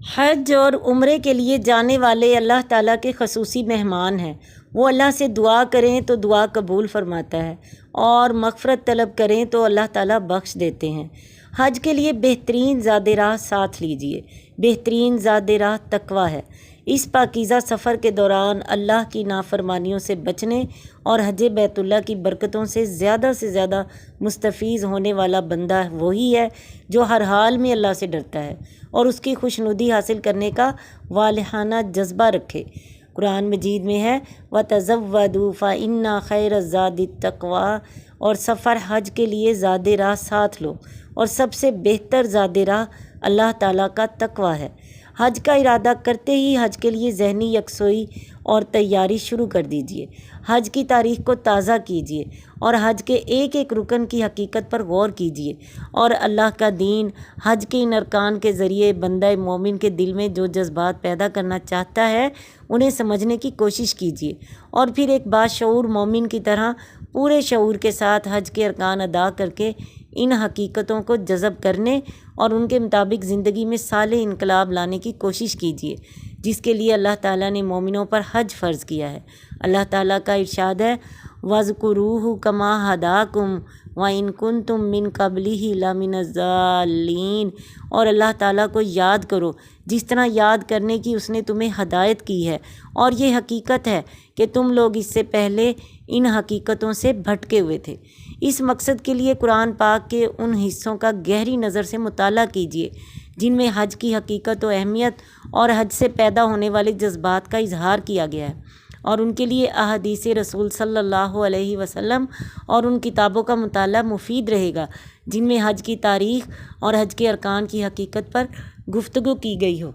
حج اور عمرے کے لیے جانے والے اللہ تعالیٰ کے خصوصی مہمان ہیں۔ وہ اللہ سے دعا کریں تو دعا قبول فرماتا ہے، اور مغفرت طلب کریں تو اللہ تعالیٰ بخش دیتے ہیں۔ حج کے لیے بہترین زاد راہ ساتھ لیجئے۔ بہترین زاد راہ تقویٰ ہے۔ اس پاکیزہ سفر کے دوران اللہ کی نافرمانیوں سے بچنے اور حج بیت اللہ کی برکتوں سے زیادہ مستفیض ہونے والا بندہ وہی ہے جو ہر حال میں اللہ سے ڈرتا ہے اور اس کی خوشنودی حاصل کرنے کا والہانہ جذبہ رکھے۔ قرآن مجید میں ہے وَتَزَوَّدُوا فَإِنَّ خَيْرَ الزَّادِ التَّقْوَىٰ، اور سفر حج کے لیے زاد راہ ساتھ لو، اور سب سے بہتر زاد راہ اللہ تعالیٰ کا تقویٰ ہے۔ حج کا ارادہ کرتے ہی حج کے لیے ذہنی یکسوئی اور تیاری شروع کر دیجیے۔ حج کی تاریخ کو تازہ کیجیے اور حج کے ایک ایک رکن کی حقیقت پر غور کیجیے، اور اللہ کا دین حج کے ان ارکان کے ذریعے بندہ مومن کے دل میں جو جذبات پیدا کرنا چاہتا ہے انہیں سمجھنے کی کوشش کیجیے، اور پھر ایک باشعور مومن کی طرح پورے شعور کے ساتھ حج کے ارکان ادا کر کے ان حقیقتوں کو جذب کرنے اور ان کے مطابق زندگی میں صالح انقلاب لانے کی کوشش کیجیے، جس کے لیے اللہ تعالیٰ نے مومنوں پر حج فرض کیا ہے۔ اللہ تعالیٰ کا ارشاد ہے وَاذْكُرُوهُ كَمَا هَدَاكُمْ وَإِن كُنتُم مِّن قَبْلِهِ لَمِنَ الضَّالِّينَ، اور اللہ تعالیٰ کو یاد کرو جس طرح یاد کرنے کی اس نے تمہیں ہدایت کی ہے، اور یہ حقیقت ہے کہ تم لوگ اس سے پہلے ان حقیقتوں سے بھٹکے ہوئے تھے۔ اس مقصد کے لیے قرآن پاک کے ان حصوں کا گہری نظر سے مطالعہ کیجیے جن میں حج کی حقیقت و اہمیت اور حج سے پیدا ہونے والے جذبات کا اظہار کیا گیا ہے، اور ان کے لیے احادیث رسول صلی اللہ علیہ وسلم اور ان کتابوں کا مطالعہ مفید رہے گا جن میں حج کی تاریخ اور حج کے ارکان کی حقیقت پر گفتگو کی گئی ہو۔